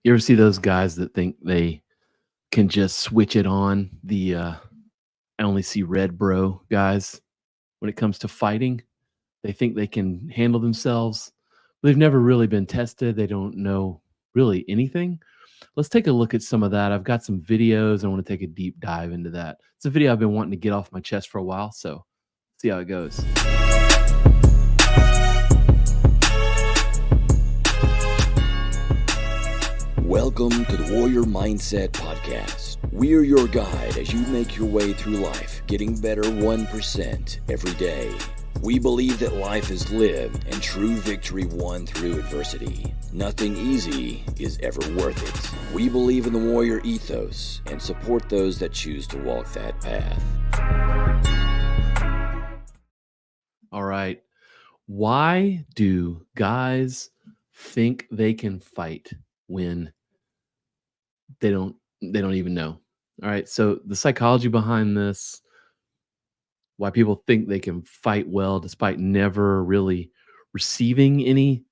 You ever see those guys that think they can just switch it on? I only see red bro guys when it comes to fighting. They think they can handle themselves. They've never really been tested. They don't know really anything. Let's take a look at some of that. I've got some videos. I want to take a deep dive into that. It's a video I've been wanting to get off my chest for a while, so see how it goes. Welcome to the Warrior Mindset Podcast. We are your guide as you make your way through life, getting better 1% every day. We believe that life is lived and true victory won through adversity. Nothing easy is ever worth it. We believe in the warrior ethos and support those that choose to walk that path. All right. Why do guys think they can fight when they don't even know? All right. So the psychology behind this, why people think they can fight well despite never really receiving any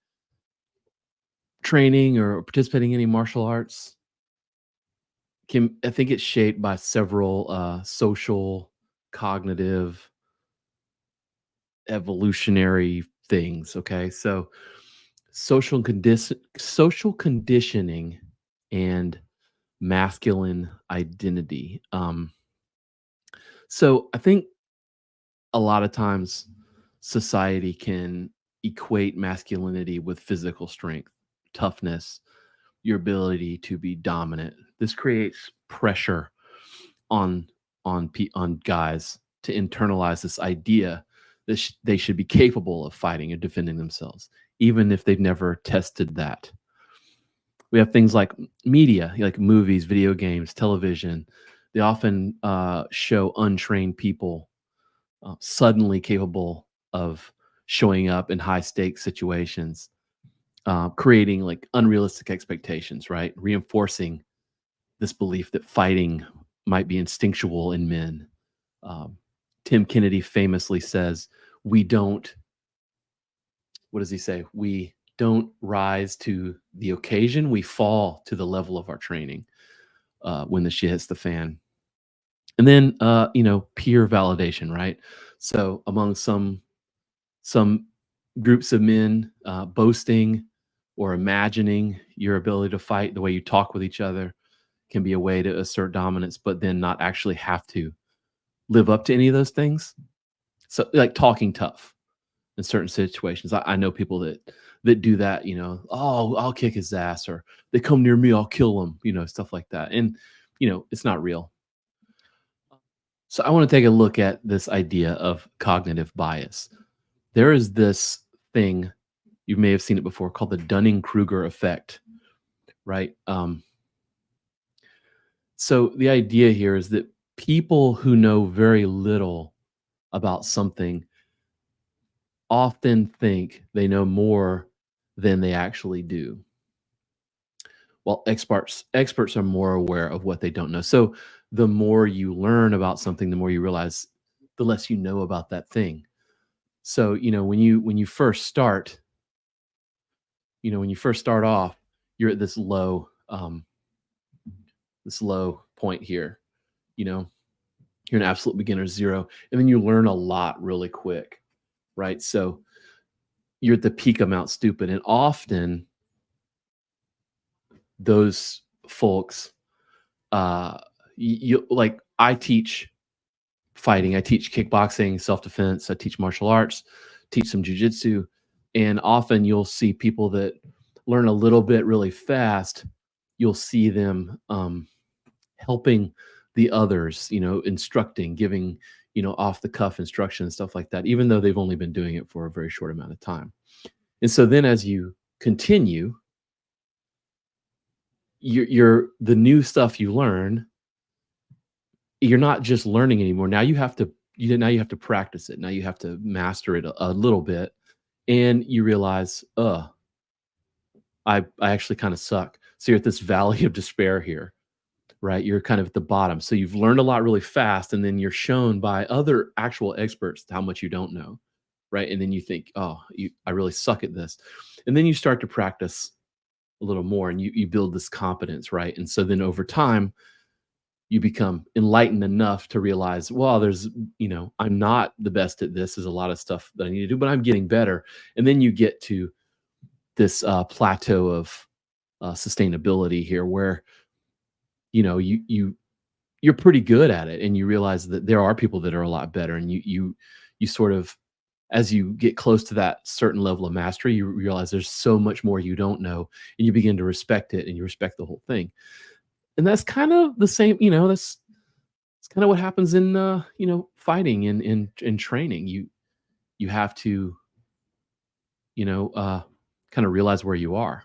training or participating in any martial arts, I think it's shaped by several social, cognitive, evolutionary things. Okay. So social conditioning and masculine identity. So I think a lot of times society can equate masculinity with physical strength, toughness, your ability to be dominant. This creates pressure on on guys to internalize this idea that they should be capable of fighting and defending themselves, even if they've never tested that. We have things like media, like movies, video games, television. They often show untrained people suddenly capable of showing up in high stakes situations, creating like unrealistic expectations, right? Reinforcing this belief that fighting might be instinctual in men. Um, Tim Kennedy famously says, "We don't." What does he say? We don't rise to the occasion. We fall to the level of our training when the shit hits the fan. And then, peer validation, right? So among some groups of men, boasting or imagining your ability to fight, the way you talk with each other can be a way to assert dominance, but then not actually have to live up to any of those things. So like talking tough in certain situations. I know people that do that, oh, I'll kick his ass, or they come near me, I'll kill them, stuff like that. And it's not real. So I want to take a look at this idea of cognitive bias. There is this thing, you may have seen it before, called the Dunning-Kruger effect, right? So the idea here is that people who know very little about something often think they know more than they actually do. While experts are more aware of what they don't know. So the more you learn about something, the more you realize the less you know about that thing. So, when you first start, when you first start off, you're at this low point here, you know, you're an absolute beginner, zero, and then you learn a lot really quick, right? So you're at the peak of Mount Stupid, and often those folks, like, I teach fighting, I teach kickboxing, self-defense, I teach martial arts, teach some jiu-jitsu, and often you'll see people that learn a little bit really fast. You'll see them helping the others, instructing, giving, off the cuff instruction and stuff like that, even though they've only been doing it for a very short amount of time. And so then as you continue, you're the new stuff you learn, you're not just learning anymore. Now you have to practice it. Now you have to master it a little bit, and you realize, I actually kind of suck. So you're at this valley of despair here, right? You're kind of at the bottom. So you've learned a lot really fast, and then you're shown by other actual experts how much you don't know, right? And then you think, I really suck at this. And then you start to practice a little more, and you build this competence, right? And so then over time, you become enlightened enough to realize, well, I'm not the best at this. There's a lot of stuff that I need to do, but I'm getting better. And then you get to this plateau of sustainability here, where you're pretty good at it, and you realize that there are people that are a lot better, and you sort of, as you get close to that certain level of mastery, you realize there's so much more you don't know, and you begin to respect it, and you respect the whole thing. And that's kind of the same, it's kind of what happens in fighting and in training. You have to, kind of realize where you are.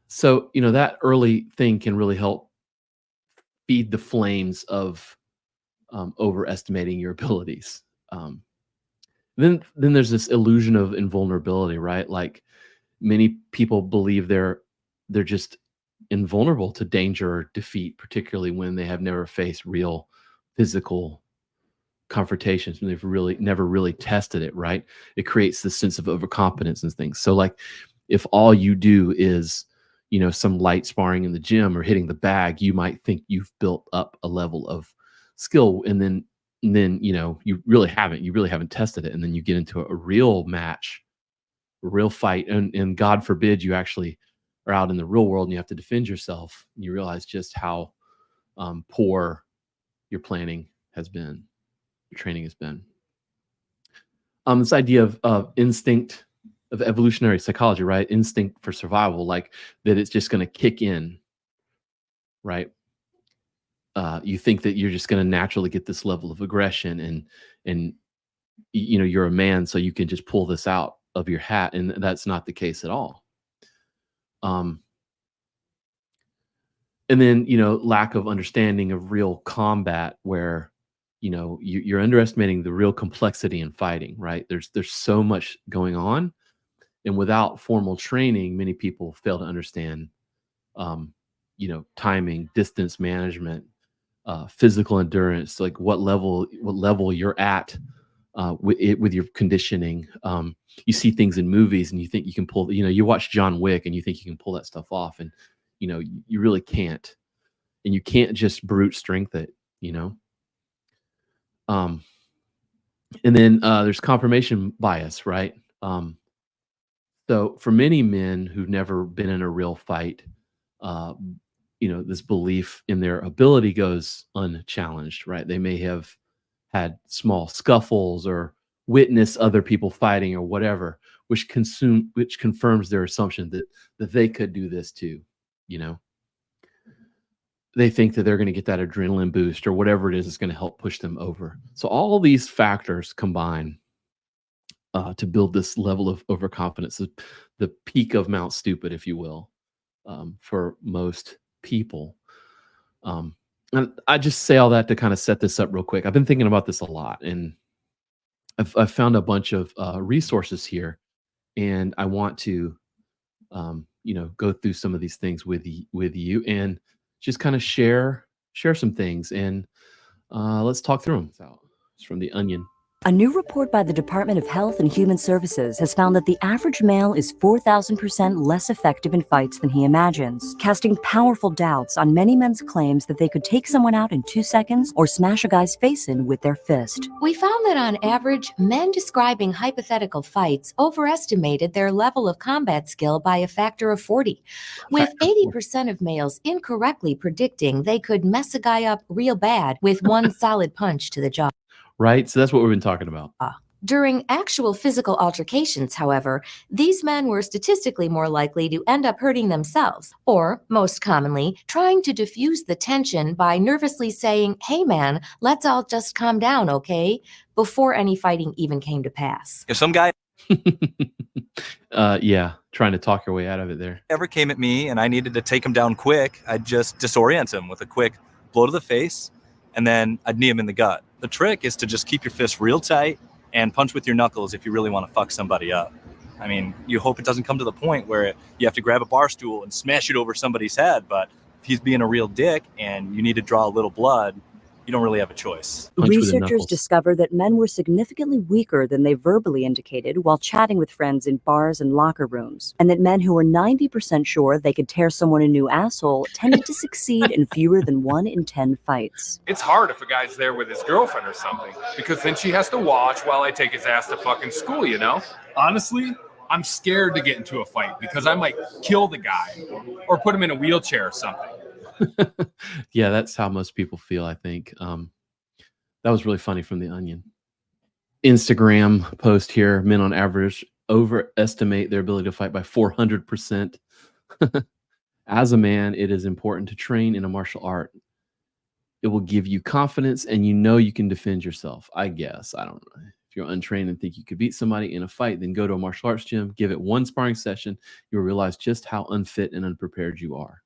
So, that early thing can really help feed the flames of overestimating your abilities. Then there's this illusion of invulnerability, right? Like, many people believe they're just invulnerable to danger or defeat, particularly when they have never faced real physical confrontations, when they've really never really tested it, right? It creates this sense of overconfidence and things. So, like, if all you do is, some light sparring in the gym or hitting the bag, you might think you've built up a level of skill, and then you really haven't tested it, and then you get into a real match, a real fight, and God forbid you actually are out in the real world and you have to defend yourself, and you realize just how poor your planning has been, your training has been. This idea of instinct, of evolutionary psychology, right? Instinct for survival, like that it's just going to kick in, right? You think that you're just going to naturally get this level of aggression, and you're a man, so you can just pull this out of your hat, and that's not the case at all. And then lack of understanding of real combat, where you're underestimating the real complexity in fighting, right? There's so much going on, and without formal training, many people fail to understand timing, distance management, physical endurance, like what level you're at with your conditioning. You see things in movies and you think you can pull, you watch John Wick and you think you can pull that stuff off, and you really can't. And you can't just brute strength it. And then there's confirmation bias, right? So for many men who've never been in a real fight, uh, this belief in their ability goes unchallenged, right? They may have had small scuffles or witness other people fighting or whatever, which confirms their assumption that they could do this too. They think that they're going to get that adrenaline boost or whatever it is that's going to help push them over. So all these factors combine to build this level of overconfidence, the peak of Mount Stupid, if you will, for most people. And I just say all that to kind of set this up real quick. I've been thinking about this a lot, and I've found a bunch of resources here, and I want to, go through some of these things with you, and just kind of share some things, and let's talk through them. So it's from The Onion. A new report by the Department of Health and Human Services has found that the average male is 4,000% less effective in fights than he imagines, casting powerful doubts on many men's claims that they could take someone out in 2 seconds or smash a guy's face in with their fist. We found that on average, men describing hypothetical fights overestimated their level of combat skill by a factor of 40, with 80% of males incorrectly predicting they could mess a guy up real bad with one solid punch to the jaw. Right? So that's what we've been talking about. During actual physical altercations, however, these men were statistically more likely to end up hurting themselves, or, most commonly, trying to diffuse the tension by nervously saying, "Hey man, let's all just calm down, okay?" before any fighting even came to pass. If some guy yeah, trying to talk your way out of it there. ever came at me and I needed to take him down quick, I'd just disorient him with a quick blow to the face, and then I'd knee him in the gut. The trick is to just keep your fist real tight and punch with your knuckles if you really want to fuck somebody up. I mean, you hope it doesn't come to the point where you have to grab a bar stool and smash it over somebody's head, but if he's being a real dick and you need to draw a little blood, you don't really have a choice. Punch with the Researchers knuckles. discovered that men were significantly weaker than they verbally indicated while chatting with friends in bars and locker rooms, and that men who were 90% sure they could tear someone a new asshole tended to succeed in fewer than 1 in 10 fights. It's hard if a guy's there with his girlfriend or something, because then she has to watch while I take his ass to fucking school, you know? Honestly, I'm scared to get into a fight because I might kill the guy or put him in a wheelchair or something. Yeah, that's how most people feel, I think. That was really funny from The Onion. Instagram post here: men on average overestimate their ability to fight by 400%. As a man, it is important to train in a martial art. It will give you confidence and you know you can defend yourself. I guess. I don't know. If you're untrained and think you could beat somebody in a fight, then go to a martial arts gym, give it one sparring session. You'll realize just how unfit and unprepared you are.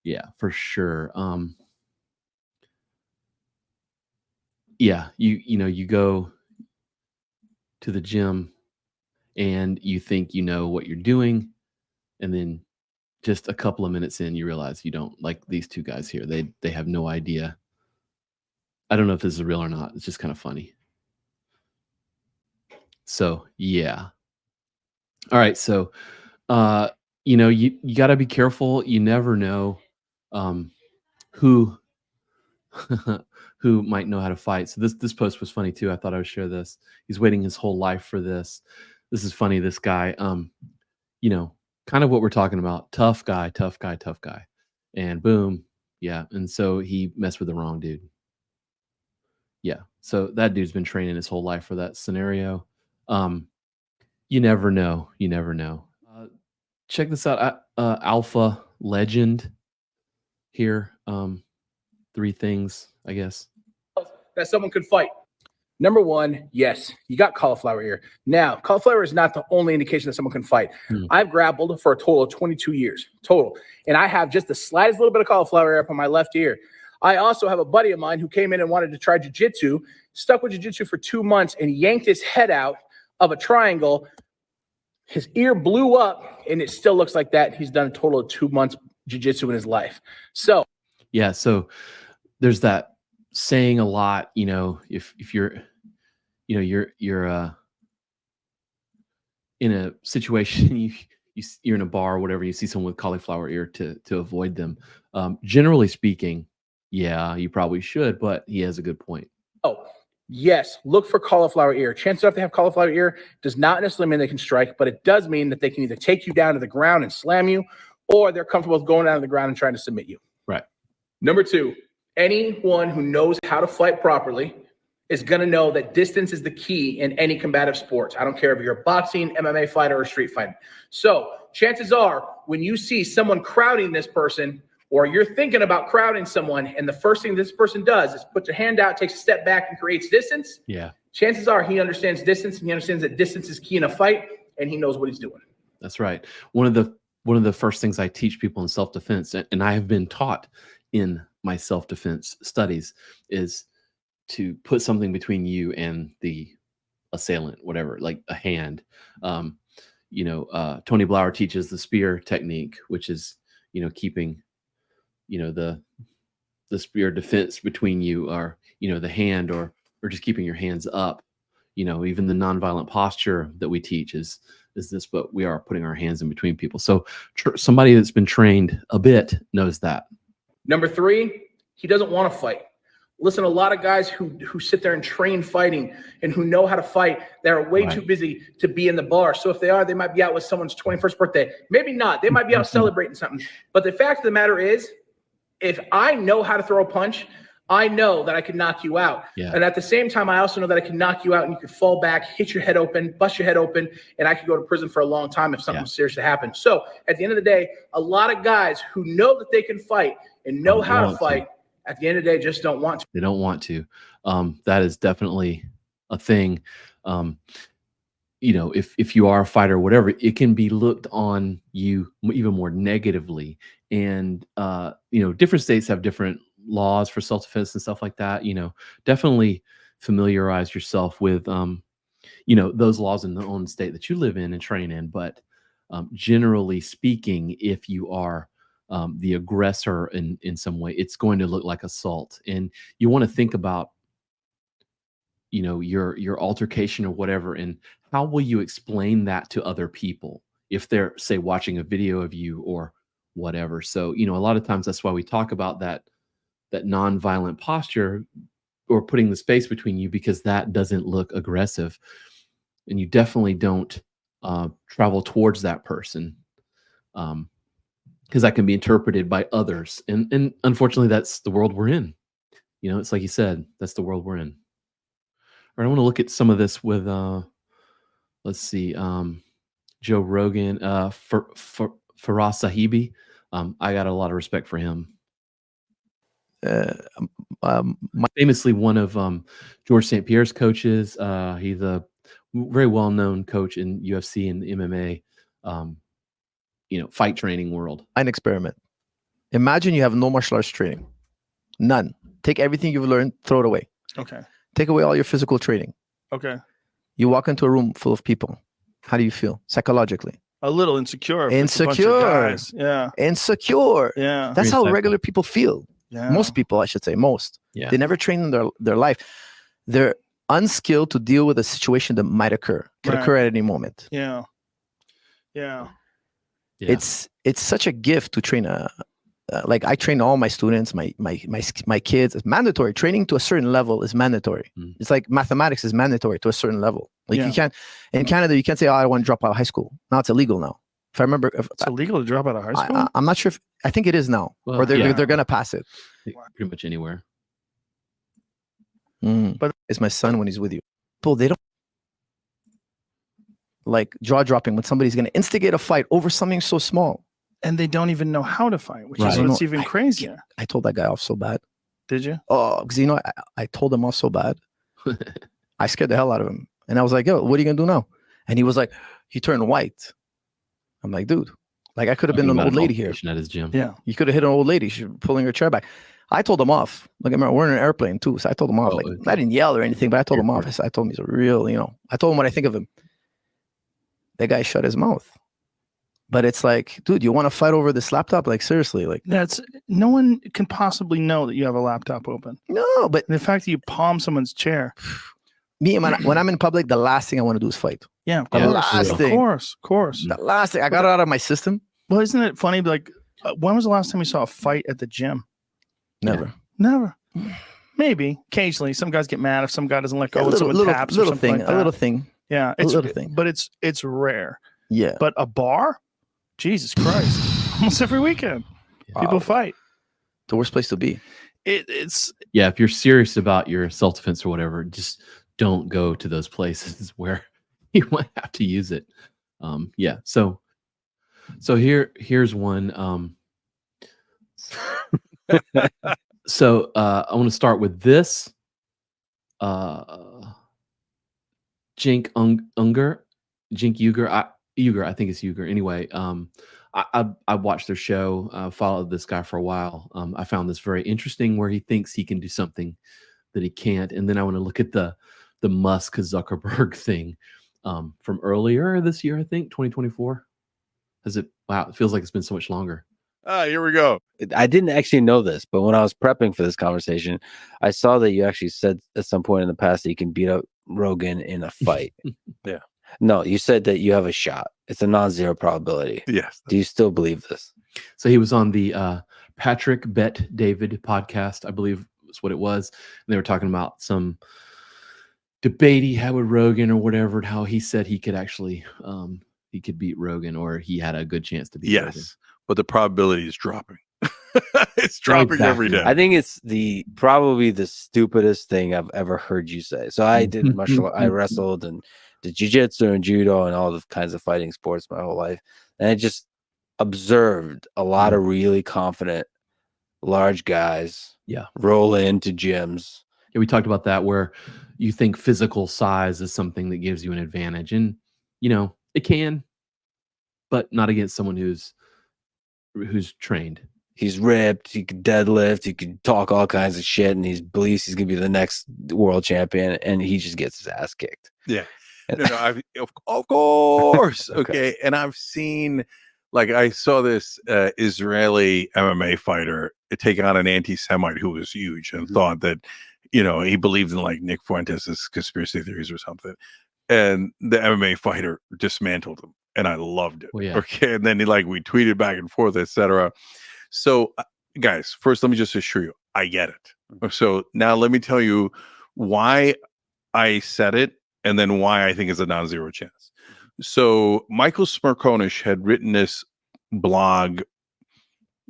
Yeah, for sure. Yeah, you go to the gym and you think you know what you're doing, and then just a couple of minutes in, you realize you don't. Like these two guys here, they have no idea. I don't know if this is real or not. It's just kind of funny. So yeah. All right. So you got to be careful. You never know who who might know how to fight. So this post was funny too. I thought I would share this. He's waiting his whole life for this. This is funny. This guy, kind of what we're talking about. Tough guy, tough guy, tough guy. And boom. Yeah. And so he messed with the wrong dude. Yeah. So that dude's been training his whole life for that scenario. You never know. You never know. Check this out. Alpha Legend here. 3 things, I guess. That someone could fight. Number one, yes, you got cauliflower ear. Now, cauliflower is not the only indication that someone can fight. I've grappled for a total of 22 years total, and I have just the slightest little bit of cauliflower ear up on my left ear. I also have a buddy of mine who came in and wanted to try jiu-jitsu, stuck with jiu-jitsu for 2 months and yanked his head out of a triangle. His ear blew up and it still looks like that. He's done a total of 2 months jiu-jitsu in his life. So yeah, so there's that saying a lot, if you're in a situation, you're in a bar or whatever, you see someone with cauliflower ear to avoid them. Generally speaking, yeah, you probably should, but he has a good point. Oh, yes, look for cauliflower ear. Chances are if they have cauliflower ear does not necessarily mean they can strike, but it does mean that they can either take you down to the ground and slam you, or they're comfortable with going down to the ground and trying to submit you. Right. Number 2, anyone who knows how to fight properly is going to know that distance is the key in any combative sports. I don't care if you're a boxing, MMA fighter, or street fighter. So chances are when you see someone crowding this person, or you're thinking about crowding someone, and the first thing this person does is puts their hand out, takes a step back, and creates distance. Yeah. Chances are he understands distance, and he understands that distance is key in a fight, and he knows what he's doing. That's right. One of the first things I teach people in self-defense, and I have been taught in my self-defense studies, is to put something between you and the assailant, whatever, like a hand. Tony Blauer teaches the spear technique, which is, keeping, the spear defense between you, or, the hand, or just keeping your hands up. Even the nonviolent posture that we teach is this, but we are putting our hands in between people. So somebody that's been trained a bit knows that. Number 3, he doesn't want to fight. Listen, a lot of guys who sit there and train fighting and who know how to fight, they're way too busy to be in the bar. So if they are, they might be out with someone's 21st birthday. Maybe not. They might be out celebrating something. But the fact of the matter is, if I know how to throw a punch, I know that I can knock you out. Yeah. And at the same time, I also know that I can knock you out and you could fall back, hit your head open, bust your head open, and I could go to prison for a long time if something serious to happen. So at the end of the day, a lot of guys who know that they can fight and know how to fight, at the end of the day, just don't want to. They don't want to. That is definitely a thing. If you are a fighter or whatever, it can be looked on you even more negatively. And, different states have different laws for self-defense and stuff like that. Definitely familiarize yourself with, those laws in the own state that you live in and train in. But generally speaking, if you are the aggressor in some way, it's going to look like assault. And you want to think about, your altercation or whatever, and how will you explain that to other people if they're, say, watching a video of you or whatever. So, a lot of times that's why we talk about that nonviolent posture or putting the space between you, because that doesn't look aggressive, and you definitely don't travel towards that person, because that can be interpreted by others, and unfortunately that's the world we're in. It's like you said, that's the world we're in. All right, I want to look at some of this with let's see, Joe Rogan, Faraz Sahibi. I got a lot of respect for him. Famously one of George St. Pierre's coaches. He's a very well-known coach in UFC and MMA, fight training world. An experiment. Imagine you have no martial arts training. None. Take everything you've learned, throw it away. Okay. Take away all your physical training. Okay. You walk into a room full of people. How do you feel psychologically? A little insecure. Insecure. Yeah. Insecure. Yeah. That's how regular people feel. Yeah. Most people, I should say, most. Yeah. They never train in their life. They're unskilled to deal with a situation that might occur. Could occur at any moment. Yeah. Yeah. It's such a gift to train like I train all my students, my kids. It's mandatory. Training to a certain level is mandatory. It's like mathematics is mandatory to a certain level. Like you can't, in Canada, you can't say, "Oh, I want to drop out of high school." Now it's illegal now. If I remember, it's illegal to drop out of high school. I'm not sure. I think it is now, or they're gonna pass it. Pretty much anywhere. But it's my son when he's with you. People, they don't like jaw dropping when somebody's gonna instigate a fight over something so small. And they don't even know how to fight, which is what's even crazier. I told that guy off so bad. Did you? Oh, because I told him off so bad. I scared the hell out of him. And I was like, "Yo, what are you gonna do now?" And he was like, he turned white. I'm like, dude, like I could have been an old lady here. At his gym. Yeah. You could have hit an old lady. She's pulling her chair back. I told him off. Look, we're in an airplane too. So I told him off. I didn't yell or anything, but I told him off. I told him he's a real, I told him what I think of him. That guy shut his mouth. But it's like, dude, you want to fight over this laptop? Like, seriously, like no one can possibly know that you have a laptop open. No, but the fact that you palm someone's chair. Me, when I'm in public, the last thing I want to do is fight. Yeah, of course. Of course. The last thing, I got it out of my system. Well, isn't it funny? Like, when was the last time you saw a fight at the gym? Never. Never. Maybe occasionally, some guys get mad if some guy doesn't let go. A little thing. Yeah, a little thing. But it's rare. Yeah. But a bar, Jesus Christ, almost every weekend, people fight. The worst place to be. It's if you're serious about your self-defense or whatever, just don't go to those places where you might have to use it. So here's one. So I want to start with this. Jink Uger, I think it's Uger. Anyway, I watched their show, followed this guy for a while. I found this very interesting, where he thinks he can do something that he can't. And then I want to look at the Musk Zuckerberg thing from earlier this year, I think 2024. Wow, it feels like it's been so much longer. Here we go. I didn't actually know this, but when I was prepping for this conversation, I saw that you actually said at some point in the past that you can beat up Rogan in a fight. Yeah. No, you said that you have a shot. It's a non-zero probability. Yes. Do you still believe this? So he was on the Patrick Bet David podcast, I believe was what it was. And they were talking about some debate he had with Rogan or whatever, and how he said he could actually he could beat Rogan, or he had a good chance to beat Rogan. But the probability is dropping. It's dropping every day. I think it's probably the stupidest thing I've ever heard you say. So I did martial I wrestled and did jiu-jitsu and judo and all the kinds of fighting sports my whole life. And I just observed a lot of really confident, large guys roll into gyms. Yeah, we talked about that, where you think physical size is something that gives you an advantage. And, it can, but not against someone who's trained. He's ripped. He can deadlift. He can talk all kinds of shit, and he believes he's gonna be the next world champion, and he just gets his ass kicked. Yeah, of course. Okay, and I've seen Like I saw this Israeli MMA fighter take on an anti-Semite who was huge and thought that, he believed in like Nick Fuentes' conspiracy theories or something. And the MMA fighter dismantled him. And I loved it. Well, yeah. Okay. And then we tweeted back and forth, etc. So guys, first, let me just assure you, I get it. So now let me tell you why I said it and then why I think it's a non-zero chance. So Michael Smerconish had written this blog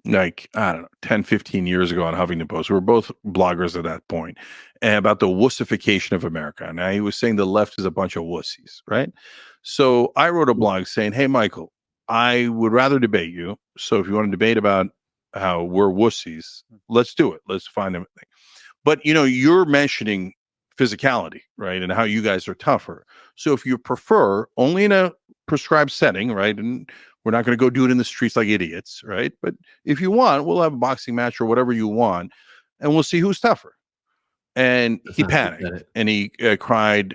like, I don't know, 10, 15 years ago on Huffington Post. We were both bloggers at that point, and about the wussification of America. Now he was saying the left is a bunch of wussies, right? So I wrote a blog saying, hey, Michael, I would rather debate you. So if you want to debate about how we're wussies, let's do it. Let's find them. But, you're mentioning physicality, right? And how you guys are tougher. So if you prefer only in a prescribed setting, right? And we're not going to go do it in the streets like idiots, right? But if you want, we'll have a boxing match or whatever you want, and we'll see who's tougher. And he panicked and he cried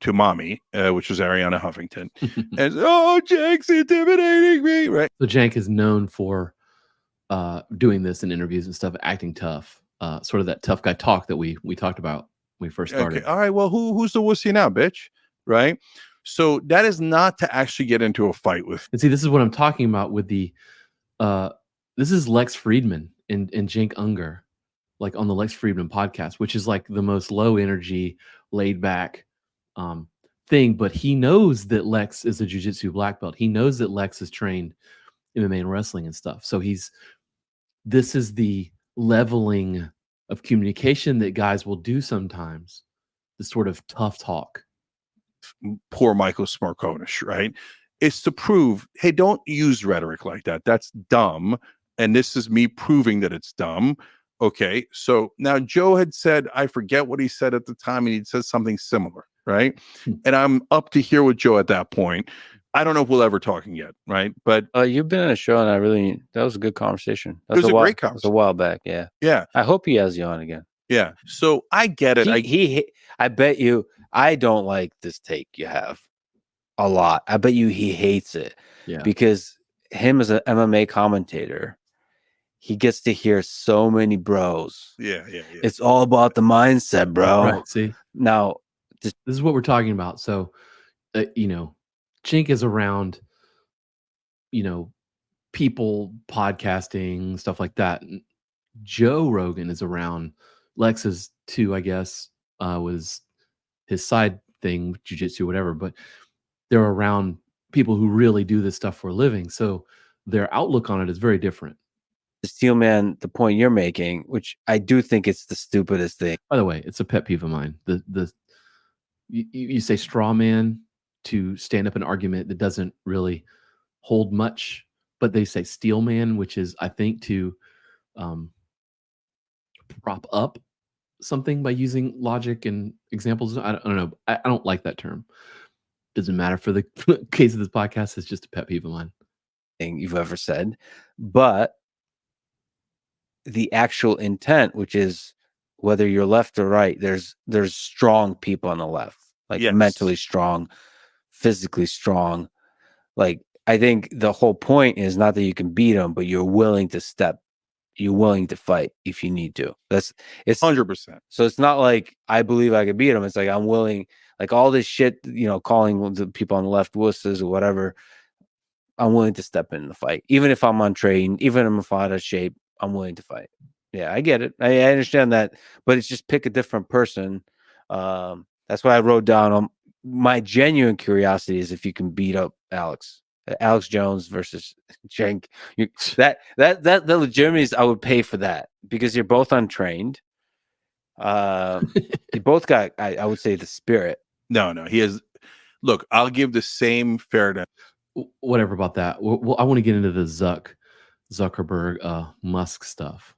to mommy, which was Ariana Huffington, and oh, Jank's intimidating me, right? So Jank is known for doing this in interviews and stuff, acting tough, sort of that tough guy talk that we talked about when we first started. Okay. All right. Well, who's the wussy now, bitch? Right. So that is not to actually get into a fight with. And see, this is what I'm talking about with the. This is Lex Friedman and Cenk Unger, like on the Lex Friedman podcast, which is like the most low energy, laid back thing. But he knows that Lex is a jiu-jitsu black belt. He knows that Lex is trained MMA and wrestling and stuff. So this is the leveling of communication that guys will do sometimes. The sort of tough talk. Poor Michael Smerconish, right? It's to prove, hey, don't use rhetoric like that. That's dumb. And this is me proving that it's dumb. Okay. So now Joe had said, I forget what he said at the time, and he said something similar, right? And I'm up to here with Joe at that point. I don't know if we'll ever talk again, right? But you've been on a show, and that was a good conversation. It was a great conversation. It was a while back, yeah. Yeah. I hope he has you on again. Yeah. So I get it. I bet you, I don't like this take you have a lot. I bet you he hates it. Yeah. Because him as an MMA commentator, he gets to hear so many bros. Yeah. It's all about the mindset, bro. Right. See, now this is what we're talking about. So, Chink is around, people podcasting, stuff like that. Joe Rogan is around. Lex's too, I guess, was his side thing, jiu-jitsu, whatever. But they're around people who really do this stuff for a living. So their outlook on it is very different. Steel Man, the point you're making, which I do think it's the stupidest thing. By the way, it's a pet peeve of mine. You say straw man to stand up an argument that doesn't really hold much, but they say steel man, which is, I think, to prop up something by using logic and examples. I don't know. I don't like that term. Doesn't matter for the case of this podcast. It's just a pet peeve of mine. Thing you've ever said, but the actual intent, which is whether you're left or right, there's strong people on the left, like mentally strong, physically strong. Like, I think the whole point is not that you can beat them, but you're willing to fight if you need to. It's 100%. So it's not like I believe I could beat them. It's like I'm willing, like all this shit, calling the people on the left wusses or whatever. I'm willing to step in the fight, even if I'm untrained, even if I'm out of shape. I'm willing to fight. Yeah, I get it. I understand that, but it's just pick a different person. That's why I wrote down my genuine curiosity is if you can beat up Alex Jones versus Cenk. That the legitimacy, I would pay for that because you're both untrained. You both got, I would say, the spirit. No, he has. Look, I'll give the same fairness. Whatever about that. Well, I want to get into the Zuckerberg, Musk stuff.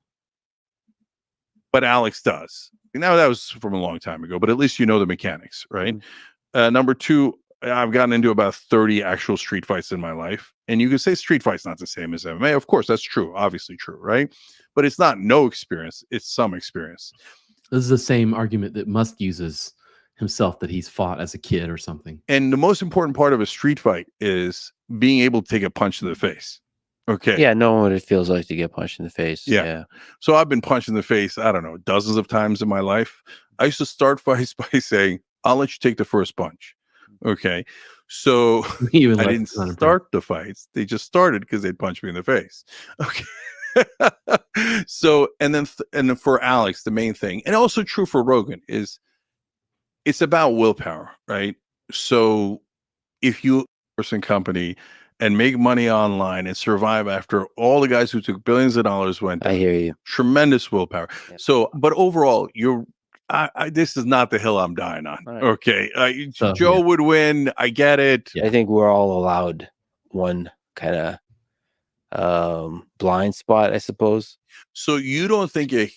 But Alex does. Now, that was from a long time ago, but at least you know the mechanics, right? Mm-hmm. Number two, I've gotten into about 30 actual street fights in my life. And you can say street fight's not the same as MMA. Of course, that's true. Obviously true, right? But it's not no experience. It's some experience. This is the same argument that Musk uses himself, that he's fought as a kid or something. And the most important part of a street fight is being able to take a punch to the face. Okay. Yeah, knowing what it feels like to get punched in the face. Yeah. Yeah. So I've been punched in the face, I don't know, dozens of times in my life. I used to start fights by saying, I'll let you take the first punch. Okay. So Even I less didn't than 100%. start the fights. They just started because they'd punch me in the face. Okay. So, and then for Alex, the main thing, and also true for Rogan, is it's about willpower, right? So if you person company and make money online and survive after all the guys who took billions of dollars went down, I hear you. tremendous willpower. Yeah. So, but overall, this is not the hill I'm dying on. All right. Okay. So, Joe yeah. would win. I get it. I think we're all allowed one kind of blind spot, I suppose. So you don't think a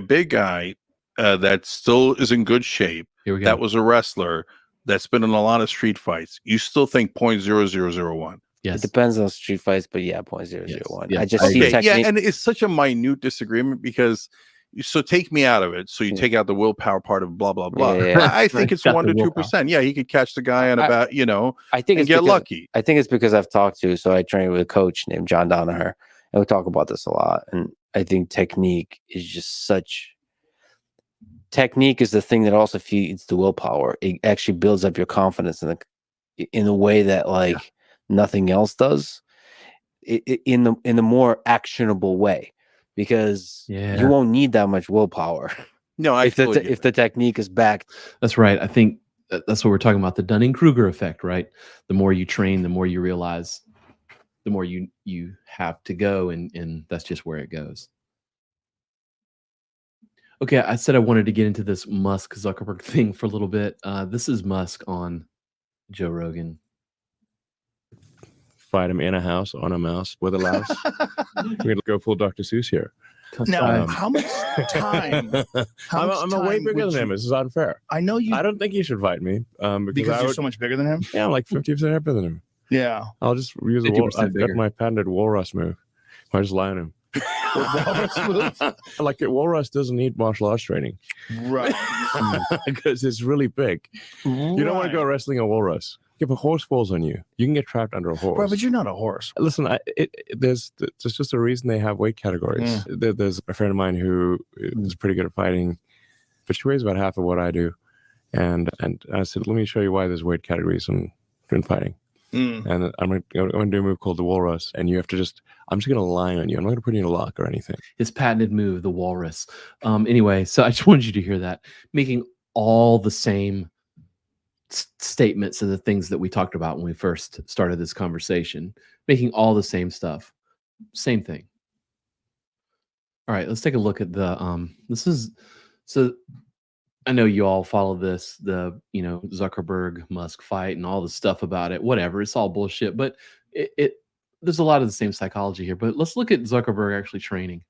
big guy that still is in good shape, Here we go. that was a wrestler, that's been in a lot of street fights, you still think 0.0001? It Yes. depends on street fights, but yeah, 0.001. Yes. I just I see Okay, technique. yeah, and it's such a minute disagreement because so take me out of it. So you take out the willpower part of blah blah blah. Yeah. I think it's Got 1 the to willpower. 2%. Yeah, he could catch the guy on about I think and it's get because, lucky. I think it's because I've talked to, so I train with a coach named John Donaher, and we talk about this a lot. And I think technique is just technique is the thing that also feeds the willpower. It actually builds up your confidence in a way that nothing else does. In the more actionable way, because you won't need that much willpower. No, if the technique is backed. That's right. I think that's what we're talking about, the Dunning-Kruger effect, right? The more you train, the more you realize, the more you have to go, and that's just where it goes. Okay, I said I wanted to get into this Musk Zuckerberg thing for a little bit. This is Musk on Joe Rogan. Fight him in a house on a mouse with a louse. We're gonna go full Dr. Seuss here. Now, how much time? I'm a way bigger than him. This is unfair. I know you. I don't think he should fight me because you're so much bigger than him. Yeah, I'm like 50% heavier than him. Yeah, I'll just use I've got my patented walrus move. I just lie on him. Like walrus doesn't need martial arts training, right? Because it's really big. You don't want to go wrestling a walrus. If a horse falls on you, you can get trapped under a horse. Right, but you're not a horse. Listen, there's just a reason they have weight categories. There's a friend of mine who is pretty good at fighting, but she weighs about half of what I do. And I said, let me show you why there's weight categories in fighting. And I'm going to do a move called the walrus, and you have to I'm just going to lie on you. I'm not going to put you in a lock or anything. His patented move, the walrus. Anyway, so I just wanted you to hear that, making all the same statements and the things that we talked about when we first started this conversation, making all the same stuff, same thing. All right, let's take a look at the so I know you all follow this, the Zuckerberg Musk fight and all the stuff about it, whatever, it's all bullshit, but it there's a lot of the same psychology here. But let's look at Zuckerberg actually training.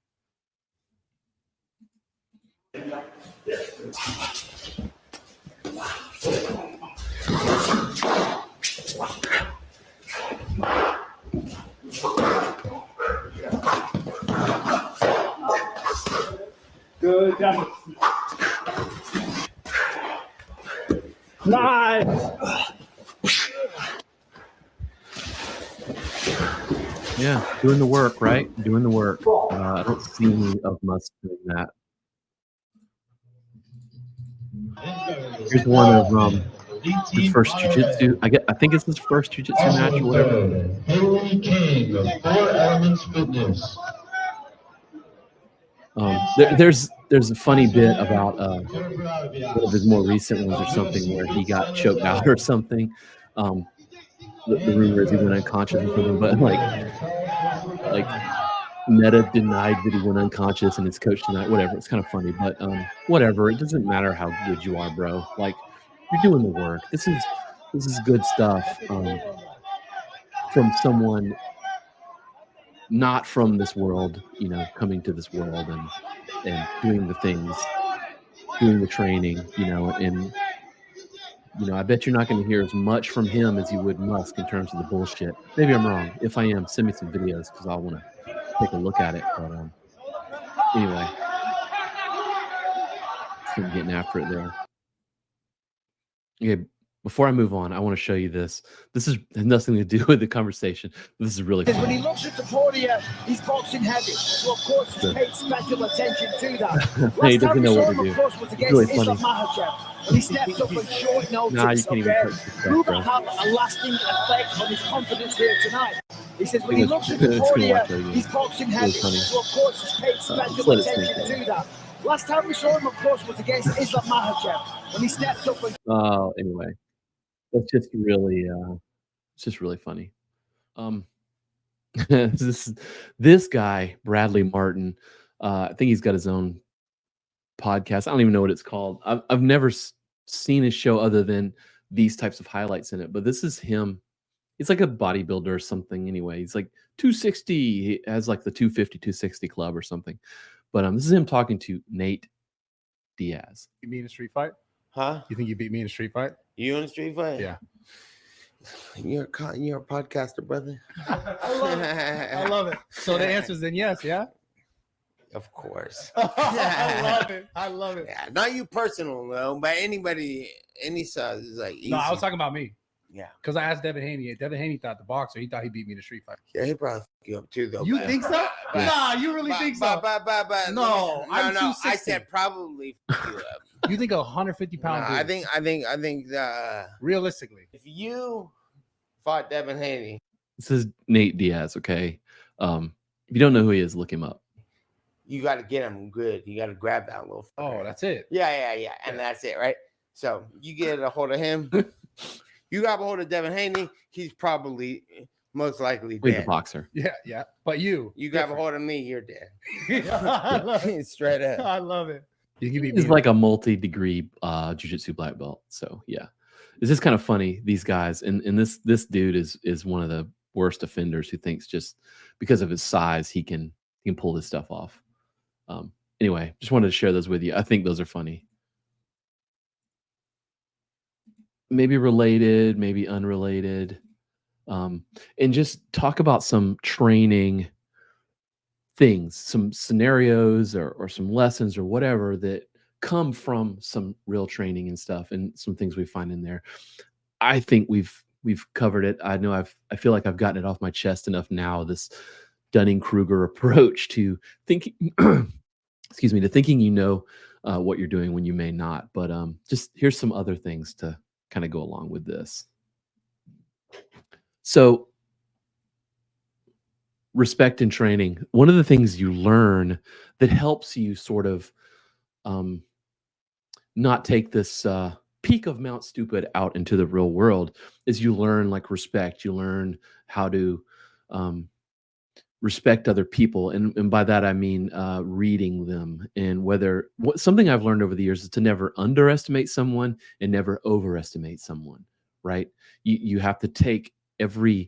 Good job. Nice. Yeah, doing the work, right? Doing the work. I don't see any of Musk doing that. Here's one of his first jiu-jitsu. I think it's his first jiu-jitsu match or whatever. Haley King of 4 Elements Fitness. There's a funny bit about one of his more recent ones or something where he got choked out or something. The rumor is he went unconscious or something, but like Meta denied that he went unconscious and his coach denied, whatever. It's kind of funny, but whatever. It doesn't matter how good you are, bro. Like, you're doing the work. This is good stuff from someone not from this world, coming to this world and doing the things, doing the training, and I bet you're not going to hear as much from him as you would Musk in terms of the bullshit. Maybe I'm wrong. If I am, send me some videos because I want to take a look at it. But anyway, it's him getting after it there. Okay, Before I move on, I want to show you this. This has nothing to do with the conversation. This is really Because when funny. he looks at the podium, he's boxing heavy. So, of course, he's paid special attention to that. He Last time doesn't we know saw what him, to of do. course, was It's against really Islam funny. Makhachev. And he steps up on short notice, Nah, you can't even okay? touch this Will stuff, that bro. have a lasting effect on his confidence here tonight? He says when he Let's looks at the gonna podium, watch that again. he's boxing It's really heavy. funny. So, of course, he's paid Just special let it sink attention in. to that. Last time we saw him, of course, was against Islam Makhachev. When he steps up and Anyway, it's just really funny. This guy, Bradley Martin, I think he's got his own podcast. I don't even know what it's called. I've never seen his show other than these types of highlights in it. But this is him. He's like a bodybuilder or something. Anyway, he's like 260. He has like the 250, 260 club or something. But this is him talking to Nate Diaz. You mean a street fight? Huh? You think you beat me in a street fight? You in a street fight? Yeah. You're a podcaster, brother. I love it. I love it. So the answer is then yes, yeah? Of course. I love it. I love it. Yeah, not you personal though, but anybody, any size is like easy. No, I was talking about me. Yeah. Because I asked Devin Haney. Devin Haney thought the boxer. He thought he beat me in a street fight. Yeah, he probably fuck you up too though. You think so? Nah, you really think so? But No, I'm no. 260. I said probably fuck you up. You think 150-pound No, dude? I think realistically, if you fought Devin Haney, This is Nate Diaz. Okay. If you don't know who he is, look him up. you got to get him good. You got to grab that little. Oh, that's it. Yeah, and that's it, right? So you get a hold of him. You grab a hold of Devin Haney. He's probably most likely He's dead. a boxer. Yeah. But you grab a hold of me, you're dead. I love it. Straight up. I love it. You can be He's like a multi-degree jiu-jitsu black belt. So yeah, it's just kind of funny, these guys. And this dude is one of the worst offenders who thinks just because of his size he can pull this stuff off. Anyway, just wanted to share those with you. I think those are funny. Maybe related, maybe unrelated. And just talk about some training things, some scenarios or some lessons or whatever that come from some real training and stuff, and some things we find in there. I think we've covered it. I know I feel like I've gotten it off my chest enough now, this Dunning-Kruger approach to thinking excuse me, to thinking what you're doing when you may not. But just here's some other things to kind of go along with this. So respect in training. One of the things you learn that helps you sort of not take this peak of Mount Stupid out into the real world is you learn like respect. You learn how to respect other people. And by that, I mean reading them. And something I've learned over the years is to never underestimate someone and never overestimate someone, right? You have to take every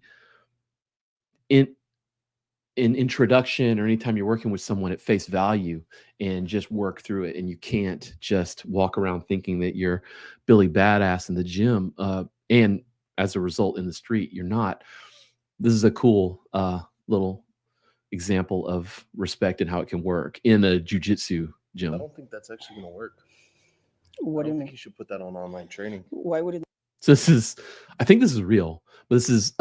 introduction or anytime you're working with someone at face value and just work through it. And you can't just walk around thinking that you're Billy Badass in the gym. And as a result in the street, you're not. This is a cool little example of respect and how it can work in a jiu-jitsu gym. I don't think that's actually going to work. What do you I mean? think you should put that on online training. Why would it? So I think this is real, but this is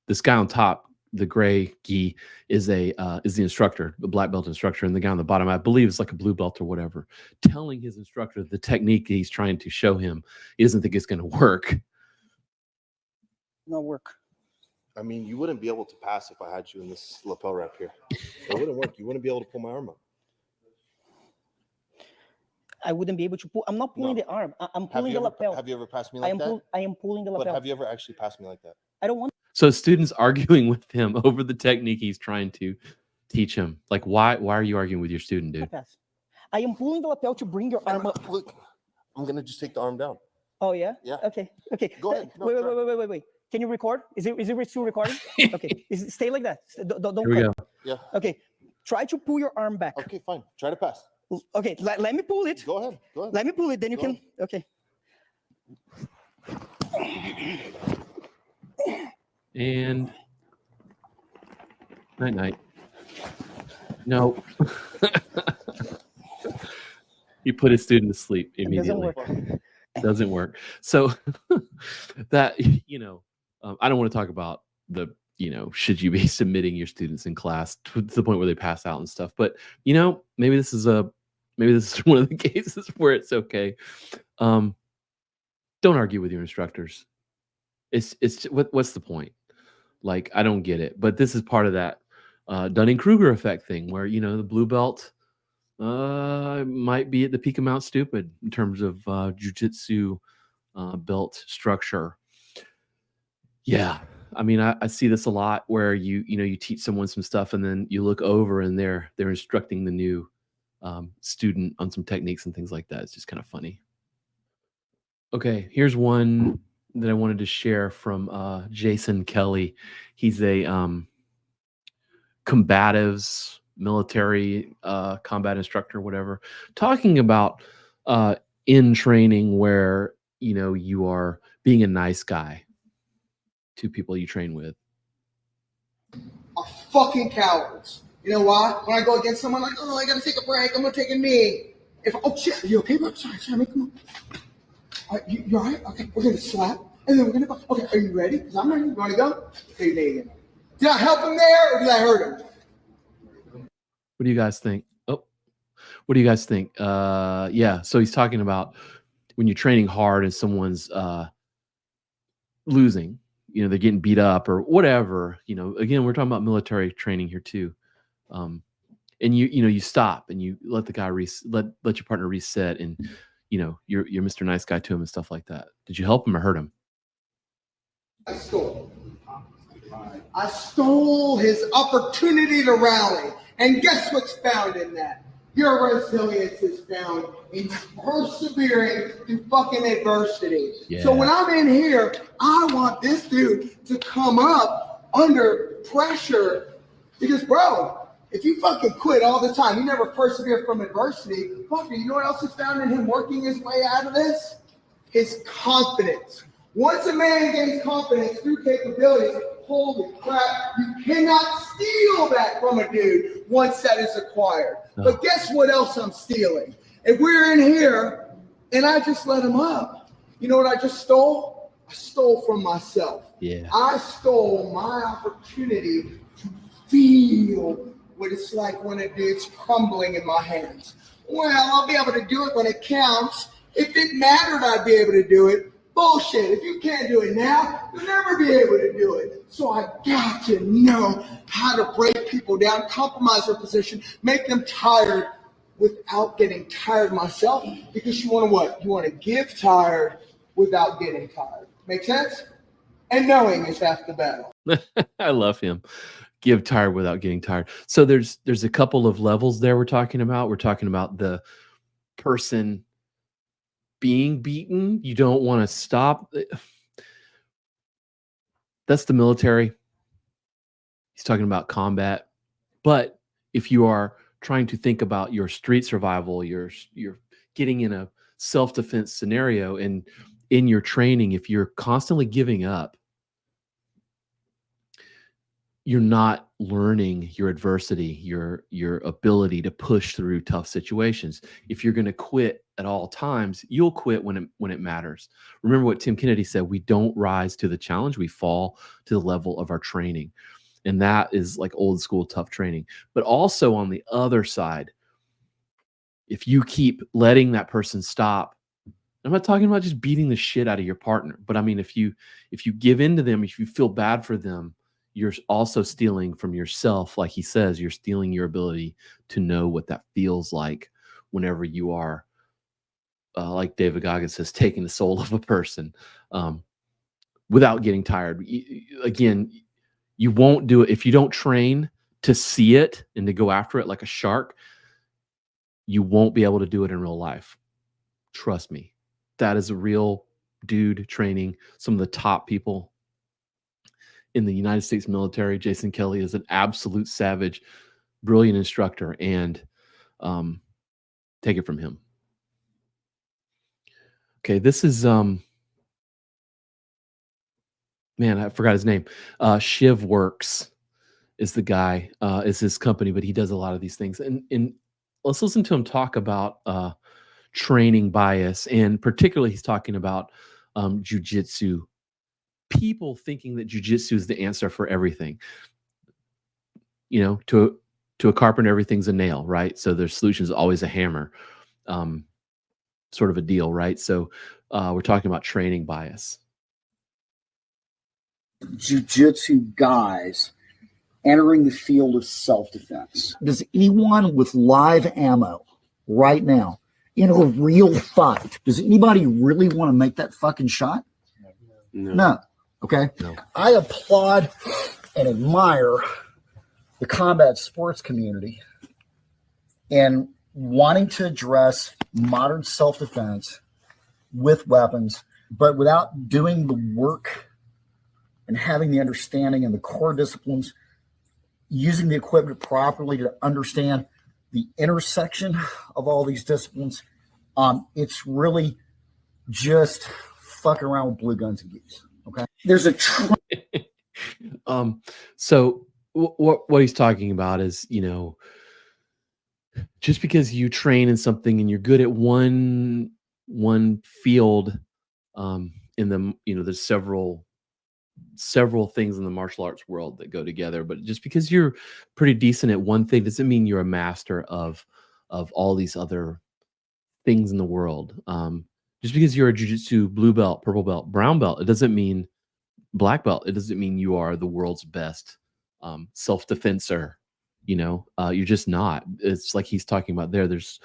this guy on top, the gray gi is the instructor, the black belt instructor, and the guy on the bottom, I believe, is like a blue belt or whatever, telling his instructor the technique he's trying to show him. He doesn't think it's going to work. Not work. I mean, you wouldn't be able to pass if I had you in this lapel wrap here. It wouldn't work. You wouldn't be able to pull my arm up. I wouldn't be able to pull. I'm not pulling the arm. I'm pulling the lapel. Have you ever passed me like that? I am pulling the lapel. But have you ever actually passed me like that? I don't want. So students arguing with him over the technique he's trying to teach him. Like, why are you arguing with your student, dude? Pass. I am pulling the lapel to bring your arm up. Look, I'm gonna just take the arm down. Oh yeah. Yeah. Okay. Go ahead. No, Wait. Can you record? Is it still recording? Okay. Stay like that. Don't Here we cut. go. Yeah. Okay. Try to pull your arm back. Okay, fine. Try to pass. Okay. Let me pull it. Go ahead. Let me pull it. Then you can. Okay. And night. No. He put his student to sleep It doesn't immediately. work. Doesn't work. So that, I don't want to talk about should you be submitting your students in class to the point where they pass out and stuff. But, maybe this is one of the cases where it's okay. Don't argue with your instructors. What's the point? Like, I don't get it. But this is part of that Dunning-Kruger effect thing where, the blue belt might be at the peak of Mount Stupid in terms of Jiu-Jitsu belt structure. Yeah. I mean, I see this a lot where you teach someone some stuff and then you look over and they're instructing the new student on some techniques and things like that. It's just kind of funny. Okay, here's one that I wanted to share from Jason Kelly. He's a combatives, military combat instructor, whatever, talking about in training where you are being a nice guy to people you train with. Are fucking cowards. You know why? When I go against someone, like, oh, I gotta take a break. I'm gonna take a knee. Oh shit, are you okay, bro? Sorry, come on. You all right? Okay, we're gonna slap, and then we're gonna go. Okay, are you ready? Because I'm ready. You wanna go? Okay, your knee again. Did I help him there, or did I hurt him? What do you guys think? What do you guys think? Yeah, so he's talking about when you're training hard and someone's losing, they're getting beat up or whatever, again, we're talking about military training here too. And you stop and you let the guy let your partner reset and you're Mr. Nice Guy to him and stuff like that. Did you help him or hurt him? I stole his opportunity to rally. And guess what's found in that? Your resilience is found in persevering through fucking adversity. Yeah. So when I'm in here, I want this dude to come up under pressure. Because, bro, if you fucking quit all the time, you never persevere from adversity, fuck, you know what else is found in him working his way out of this? His confidence. Once a man gains confidence through capabilities, holy crap, you cannot steal that from a dude once that is acquired. Oh. But guess what else I'm stealing? If we're in here and I just let him up, you know what I just stole? I stole from myself. Yeah. I stole my opportunity to feel what it's like when a dude's crumbling in my hands. Well, I'll be able to do it when it counts. If it mattered, I'd be able to do it. Bullshit. If you can't do it now, you'll never be able to do it. So I got to know how to break people down, compromise their position, make them tired without getting tired myself. Because you want to what? You want to give tired without getting tired. Make sense? And knowing is half the battle. I love him. Give tired without getting tired. So there's a couple of levels there we're talking about. We're talking about the person being beaten. You don't want to stop. That's the military. He's talking about combat. But if you are trying to think about your street survival, you're getting in a self-defense scenario, and in your training, if you're constantly giving up, you're not learning your adversity, your ability to push through tough situations. If you're going to quit at all times, you'll quit when it matters. Remember what Tim Kennedy said: we don't rise to the challenge, we fall to the level of our training. And that is like old school tough training. But also on the other side, if you keep letting that person stop, I'm not talking about just beating the shit out of your partner, but I mean, if you give in to them, if you feel bad for them, you're also stealing from yourself. Like he says, you're stealing your ability to know what that feels like whenever you are, like David Goggins says, taking the soul of a person without getting tired. Again, you won't do it if you don't train to see it and to go after it like a shark. You won't be able to do it in real life. Trust me. That is a real dude training some of the top people in the United States military. Jason Kelly is an absolute savage, brilliant instructor, and take it from him. Okay, this is man, I forgot his name. Shiv Works is the guy, is his company, but he does a lot of these things. And let's listen to him talk about training bias, and particularly he's talking about jujitsu. People thinking that jujitsu is the answer for everything. You know, to a carpenter, everything's a nail, right? So their solution is always a hammer, sort of a deal, right? So we're talking about training bias. Jiu-Jitsu guys entering the field of self-defense. Does anyone with live ammo right now in a real fight, does anybody really want to make that fucking shot? No. Okay. No. I applaud and admire the combat sports community and wanting to address modern self-defense with weapons, but without doing the work and having the understanding and the core disciplines, using the equipment properly to understand the intersection of all these disciplines. It's really just fucking around with blue guns and geese. Okay. There's a so what he's talking about is, you know, just because you train in something and you're good at one field, in the, you know, there's several things in the martial arts world that go together, but just because you're pretty decent at one thing doesn't mean you're a master of all these other things in the world. Just because you're a jiu-jitsu blue belt, purple belt, brown belt, it doesn't mean black belt. It doesn't mean you are the world's best self-defenser. You know, you're just not. It's like he's talking about there. There's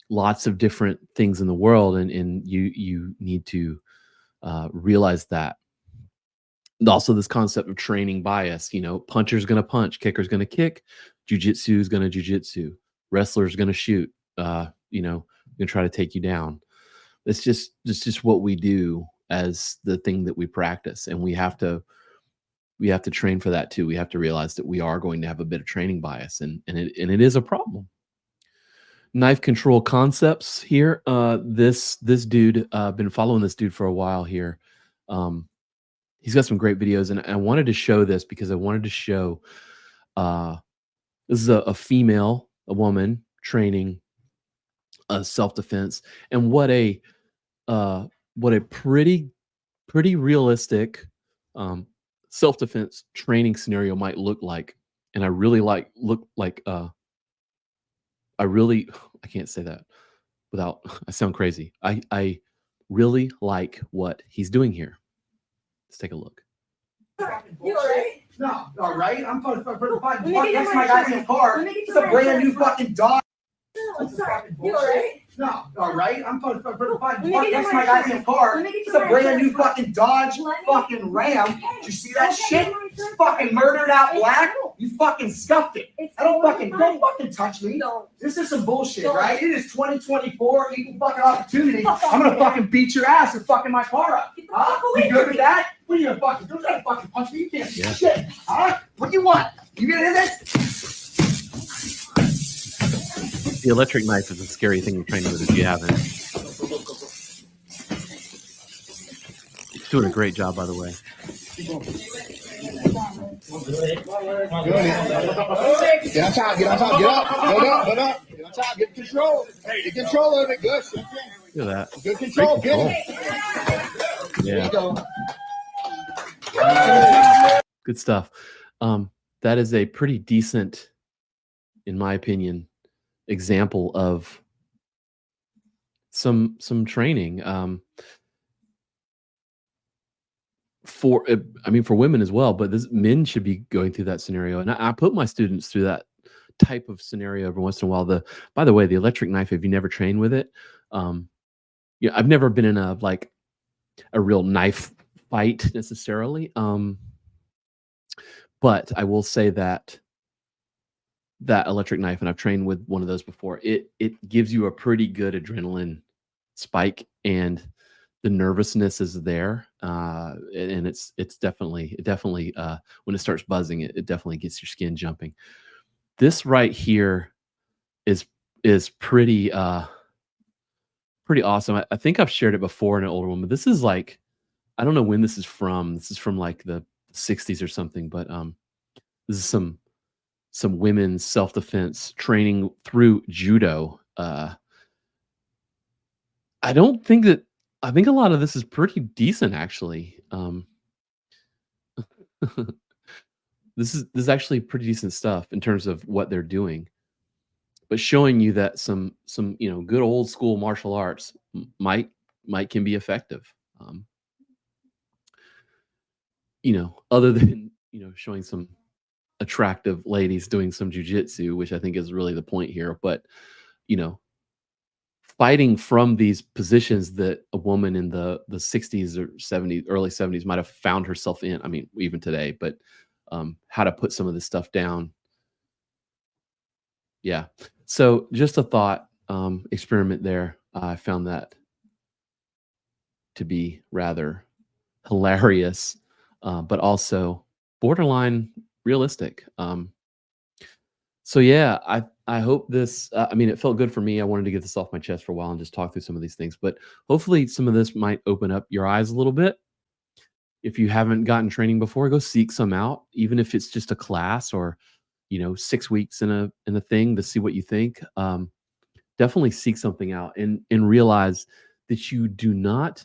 lots of different things in the world, and you need to realize that. And also this concept of training bias, you know, puncher's going to punch, kicker's going to kick, jiu-jitsu is going to jiu-jitsu, wrestler's going to shoot, you know, going to try to take you down. It's just what we do as the thing that we practice. And we have to train for that too. We have to realize that we are going to have a bit of training bias, and it is a problem. Knife control concepts here. This dude, been following this dude for a while here. He's got some great videos, and I wanted to show this because I wanted to show this is a female, a woman training self-defense, and what a pretty realistic self-defense training scenario might look like. And I really I can't say that without, I sound crazy. I really like what he's doing here. Let's take a look. You all right? No, all right. I'm for the fucking park next to my guys in the car. It's a brand new fucking dog. No, sorry. You all right? No, all right. I'm for the fucking park next to my guys in the car. It's a brand new fucking Dodge fucking Ram. Did you see that shit? Fucking murdered out black. You fucking scuffed it. Don't fucking touch me. This is some bullshit, right? It is 2024, equal fucking opportunity. I'm gonna fucking beat your ass and fucking my car up. Huh? You good with that? What are you gonna fucking do? Try to fucking punch me? You can't do shit. Huh? What do you want? You gonna hit it? The electric knife is a scary thing to train with if you haven't. He's doing a great job, by the way. Get on top, get up, go up. Get on top, get control. Hey, get control of it. Good. Look at that. Good control. Great control. Yeah. Good stuff. That is a pretty decent, in my opinion, example of some training for women as well, but men should be going through that scenario. And I put my students through that type of scenario every once in a while. By the way, the electric knife, if you never trained with it, I've never been in a real knife fight necessarily. But I will say that electric knife, and I've trained with one of those before, it gives you a pretty good adrenaline spike, and the nervousness is there. And it definitely when it starts buzzing, it definitely gets your skin jumping. This right here is pretty awesome. I think I've shared it before in an older one, but this is I don't know when this is from. This is from the 60s or something, but this is some women's self-defense training through judo. I don't think that I think a lot of this is pretty decent actually. This is actually pretty decent stuff in terms of what they're doing, but showing you that some good old school martial arts might can be effective. Um, other than showing some attractive ladies doing some jujitsu, which I think is really the point here. But you know, fighting from these positions that a woman in the 60s or 70s, early 70s might have found herself in. I mean, even today, but how to put some of this stuff down. Yeah. So just a thought experiment there. I found that to be rather hilarious, but also borderline realistic. So yeah, I hope this. I mean, it felt good for me. I wanted to get this off my chest for a while and just talk through some of these things. But hopefully, some of this might open up your eyes a little bit. If you haven't gotten training before, go seek some out, even if it's just a class or 6 weeks in a thing to see what you think. Definitely seek something out and realize that you do not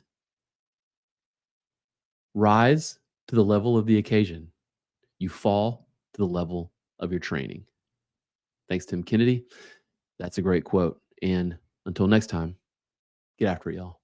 rise to the level of the occasion. You fall to the level of your training. Thanks, Tim Kennedy. That's a great quote. And until next time, get after it, y'all.